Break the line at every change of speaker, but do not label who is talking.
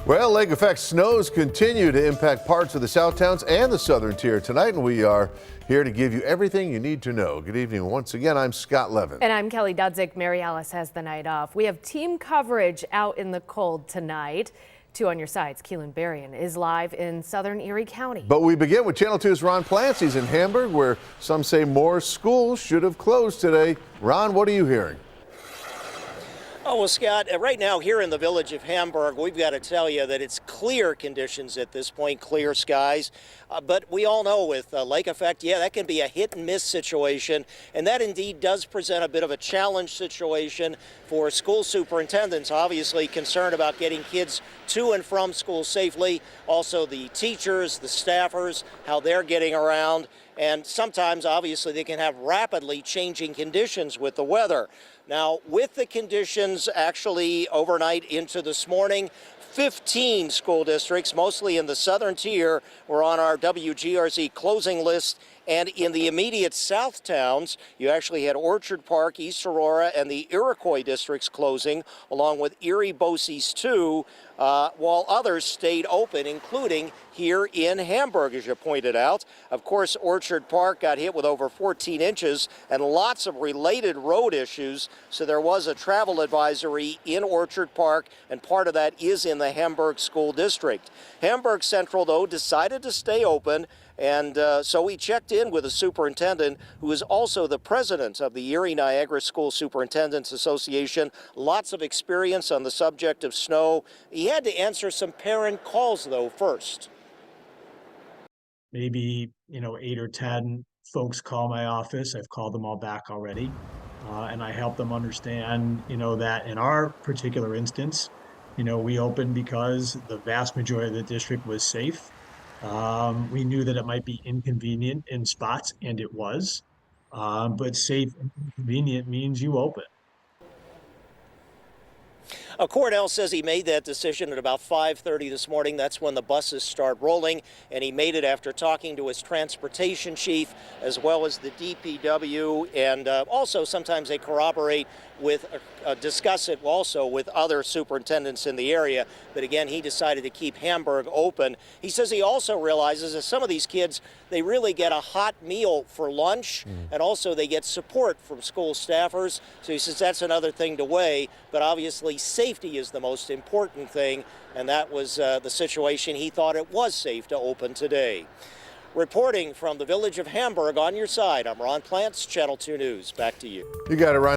Well, lake effect snows continue to impact parts of the Southtowns and the southern tier tonight, and we are here to give you everything you need to know. Good evening once again. I'm Scott Levin.
And I'm Kelly Dudzik. Mary Alice has the night off. We have team coverage out in the cold tonight. 2 on your sides. Keelan Berrien is live in southern Erie County.
But we begin with Channel 2's Ron Plancy's in Hamburg, where some say more schools should have closed today. Ron, what are you hearing?
Oh, well, Scott, right now here in the village of Hamburg, we've got to tell you that it's clear conditions at this point, clear skies. But we all know with lake effect, that can be a hit and miss situation. And that indeed does present a bit of a challenge situation for school superintendents, obviously concerned about getting kids to and from school safely. Also the teachers, the staffers, how they're getting around. And sometimes, obviously, they can have rapidly changing conditions with the weather. Now, with the conditions actually overnight into this morning, 15 school districts, mostly in the southern tier, were on our WGRZ closing list. And in the immediate Southtowns, you actually had Orchard Park, East Aurora, and the Iroquois districts closing, along with Erie, Boces 2, while others stayed open, including here in Hamburg, as you pointed out. Of course, Orchard Park got hit with over 14 inches and lots of related road issues, so there was a travel advisory in Orchard Park, and part of that is in the Hamburg School District. Hamburg Central, though, decided to stay open. And so we checked in with a superintendent who is also the president of the Erie Niagara School Superintendents Association. Lots of experience on the subject of snow. He had to answer some parent calls, though, first.
Maybe, 8 or 10 folks call my office. I've called them all back already. And I help them understand, that in our particular instance, we opened because the vast majority of the district was safe. We knew that it might be inconvenient in spots, and it was, but safe and inconvenient means you open.
Cordell says he made that decision at about 5:30 this morning. That's when the buses start rolling, and he made it after talking to his transportation chief as well as the DPW, and also sometimes they corroborate with, discuss it also with other superintendents in the area. But again, he decided to keep Hamburg open. He says he also realizes that some of these kids, they really get a hot meal for lunch, and also they get support from school staffers. So he says that's another thing to weigh, but obviously safety is the most important thing, and that was the situation. He thought it was safe to open today. Reporting from the village of Hamburg on your side, I'm Ron Plants, Channel 2 News. Back to you.
You got it, Ron.